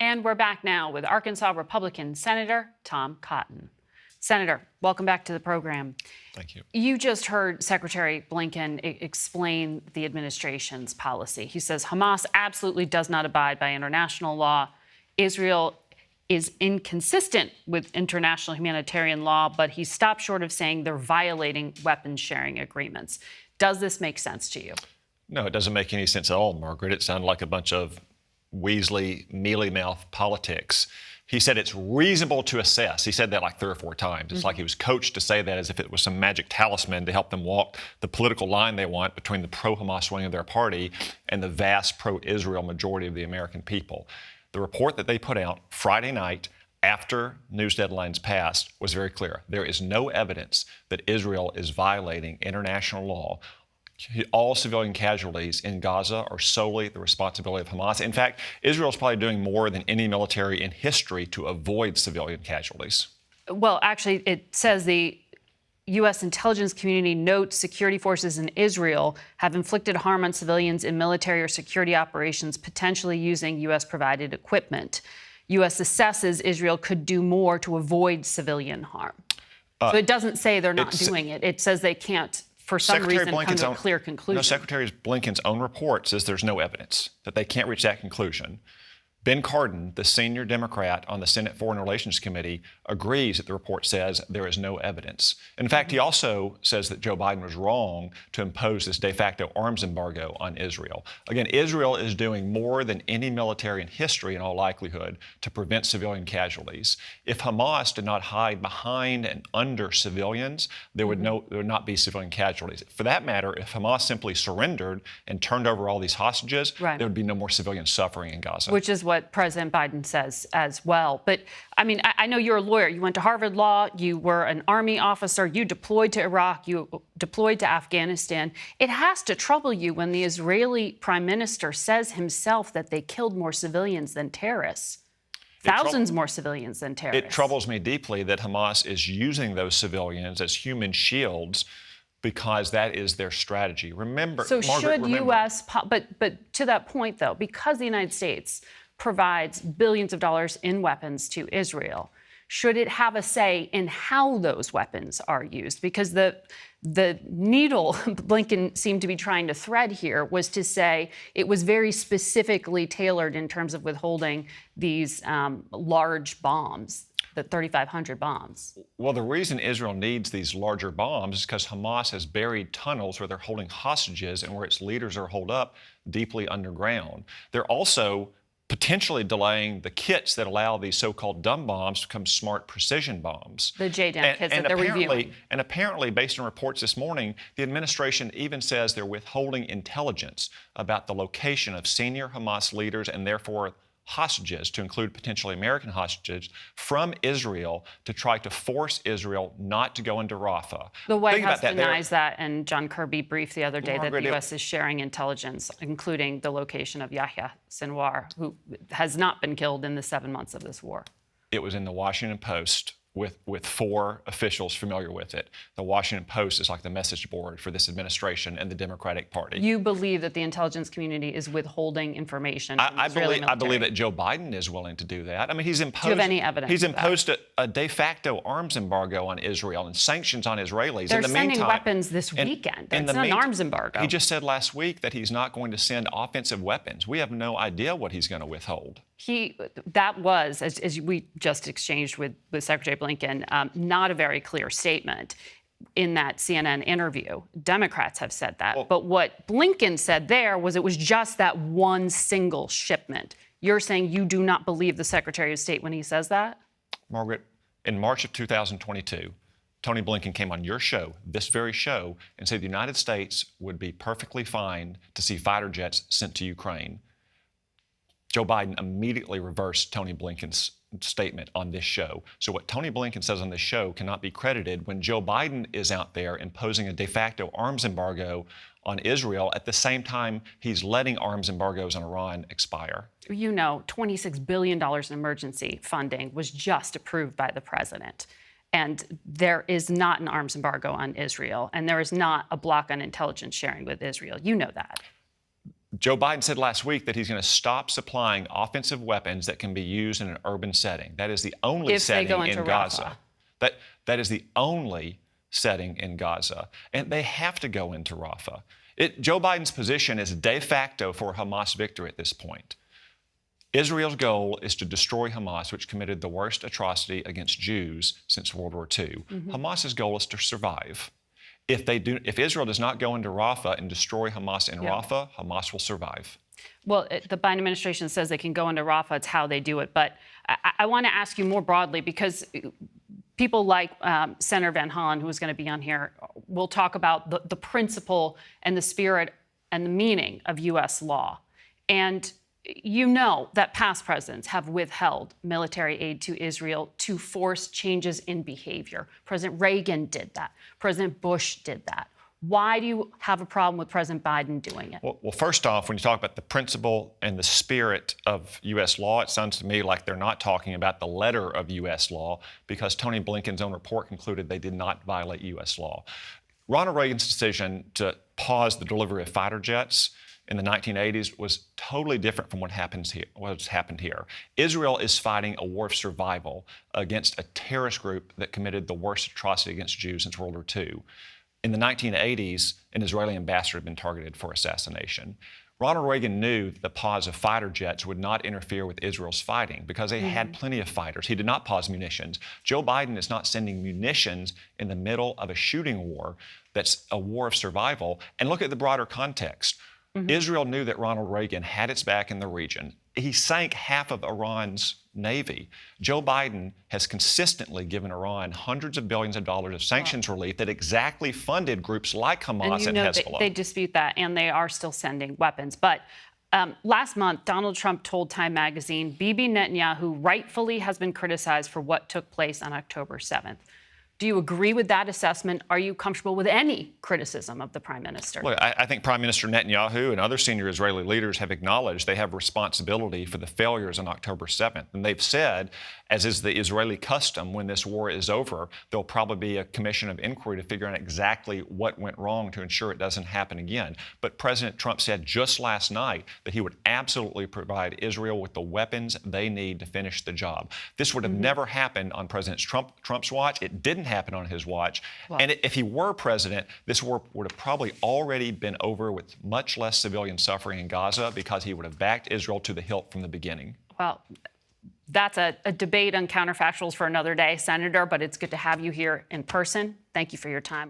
And we're back now with Arkansas Republican Senator Tom Cotton. Senator, welcome back to the program. Thank you. You just heard Secretary Blinken explain the administration's policy. He says Hamas absolutely does not abide by international law. Israel is inconsistent with international humanitarian law, but he stopped short of saying they're violating weapons sharing agreements. Does this make sense to you? No, it doesn't make any sense at all, Margaret. It sounded like a bunch of Weasley, mealy-mouth politics. He said it's reasonable to assess. He said that like 3 or 4 times. It's like he was coached to say that as if it was some magic talisman to help them walk the political line they want between the pro-Hamas wing of their party and the vast pro-Israel majority of the American people. The report that they put out Friday night after news deadlines passed was very clear. There is no evidence that Israel is violating international law. All civilian casualties in Gaza are solely the responsibility of Hamas. In fact, Israel is probably doing more than any military in history to avoid civilian casualties. Well, actually, it says the U.S. intelligence community notes security forces in Israel have inflicted harm on civilians in military or security operations, potentially using U.S.-provided equipment. U.S. assesses Israel could do more to avoid civilian harm. So it doesn't say they're not doing it. It says they can't, for some reason, come to a clear conclusion. No, Secretary Blinken's own report says there's no evidence, that they can't reach that conclusion. Ben Cardin, the senior Democrat on the Senate Foreign Relations Committee, agrees that the report says there is no evidence. In fact, he also says that Joe Biden was wrong to impose this de facto arms embargo on Israel. Again, Israel is doing more than any military in history, in all likelihood, to prevent civilian casualties. If Hamas did not hide behind and under civilians, there would not be civilian casualties. For that matter, if Hamas simply surrendered and turned over all these hostages, there would be no more civilian suffering in Gaza. Which is what President Biden says as well. But I mean, I know you're a lawyer. You went to Harvard Law. You were an Army officer. You deployed to Iraq. You deployed to Afghanistan. It has to trouble you when the Israeli prime minister says himself that they killed more civilians than terrorists. Thousands more civilians than terrorists. It troubles me deeply that Hamas is using those civilians as human shields because that is their strategy. Remember, so Margaret, should U.S. But to that point, though, because the United States provides billions of dollars in weapons to Israel, should it have a say in how those weapons are used? Because the needle Blinken seemed to be trying to thread here was to say it was very specifically tailored in terms of withholding these large bombs, the 3,500 bombs. Well, the reason Israel needs these larger bombs is because Hamas has buried tunnels where they're holding hostages and where its leaders are holed up deeply underground. They're also potentially delaying the kits that allow these so-called dumb bombs to become smart precision bombs. The JDAM kits that they're reviewing. And apparently, based on reports this morning, the administration even says they're withholding intelligence about the location of senior Hamas leaders and therefore hostages, to include potentially American hostages, from Israel to try to force Israel not to go into Rafah. The White House denies that, and John Kirby briefed the other day that the U.S. is sharing intelligence, including the location of Yahya Sinwar, who has not been killed in the 7 months of this war. It was in the Washington Post with 4 officials familiar with it. The Washington Post is like the message board for this administration and the Democratic Party. You believe that the intelligence community is withholding information from the Israeli military? I believe that Joe Biden is willing to do that. I mean, he's imposed. Do you have any evidence? He's imposed a de facto arms embargo on Israel and sanctions on Israelis. They're sending weapons this weekend. It's not an arms embargo. He just said last week that he's not going to send offensive weapons. We have no idea what he's going to withhold. That was, as we just exchanged with Secretary Blinken, not a very clear statement in that CNN interview. Democrats have said that. But what Blinken said there was it was just that one single shipment. You're saying you do not believe the Secretary of State when he says that? Margaret, in March of 2022, Tony Blinken came on your show, this very show, and said the United States would be perfectly fine to see fighter jets sent to Ukraine. Joe Biden immediately reversed Tony Blinken's statement on this show. So what Tony Blinken says on this show cannot be credited when Joe Biden is out there imposing a de facto arms embargo on Israel at the same time he's letting arms embargoes on Iran expire. You know, $26 billion in emergency funding was just approved by the president. And there is not an arms embargo on Israel, and there is not a block on intelligence sharing with Israel. You know that. Joe Biden said last week that he's going to stop supplying offensive weapons that can be used in an urban setting. That is the only If they go setting into in Gaza. Rafah. That is the only setting in Gaza. And they have to go into Rafah. Joe Biden's position is de facto for Hamas victory at this point. Israel's goal is to destroy Hamas, which committed the worst atrocity against Jews since World War II. Hamas's goal is to survive. If Israel does not go into Rafah and destroy Hamas in Rafah, Hamas will survive. Well, the Biden administration says they can go into Rafah. It's how they do it. But I want to ask you more broadly, because people like Senator Van Hollen, who is going to be on here, will talk about the principle and the spirit and the meaning of U.S. law. And you know that past presidents have withheld military aid to Israel to force changes in behavior. President Reagan did that. President Bush did that. Why do you have a problem with President Biden doing it? Well, first off, when you talk about the principle and the spirit of U.S. law, it sounds to me like they're not talking about the letter of U.S. law, because Tony Blinken's own report concluded they did not violate U.S. law. Ronald Reagan's decision to pause the delivery of fighter jets in the 1980s was totally different from what's happened here. Israel is fighting a war of survival against a terrorist group that committed the worst atrocity against Jews since World War II. In the 1980s, an Israeli ambassador had been targeted for assassination. Ronald Reagan knew the pause of fighter jets would not interfere with Israel's fighting because they had plenty of fighters. He did not pause munitions. Joe Biden is not sending munitions in the middle of a shooting war that's a war of survival. And look at the broader context. Israel knew that Ronald Reagan had its back in the region. He sank half of Iran's navy. Joe Biden has consistently given Iran hundreds of billions of dollars of sanctions relief that exactly funded groups like Hamas and Hezbollah. They dispute that, and they are still sending weapons. But last month, Donald Trump told Time magazine Bibi Netanyahu rightfully has been criticized for what took place on October 7th. Do you agree with that assessment? Are you comfortable with any criticism of the prime minister? Look, I think Prime Minister Netanyahu and other senior Israeli leaders have acknowledged they have responsibility for the failures on October 7th. And they've said, as is the Israeli custom, when this war is over, there'll probably be a commission of inquiry to figure out exactly what went wrong to ensure it doesn't happen again. But President Trump said just last night that he would absolutely provide Israel with the weapons they need to finish the job. This would have never happened on President Trump's watch. It didn't happen on his watch. Well, and if he were president, this war would have probably already been over with much less civilian suffering in Gaza, because he would have backed Israel to the hilt from the beginning. Well, that's a debate on counterfactuals for another day, Senator, but it's good to have you here in person. Thank you for your time.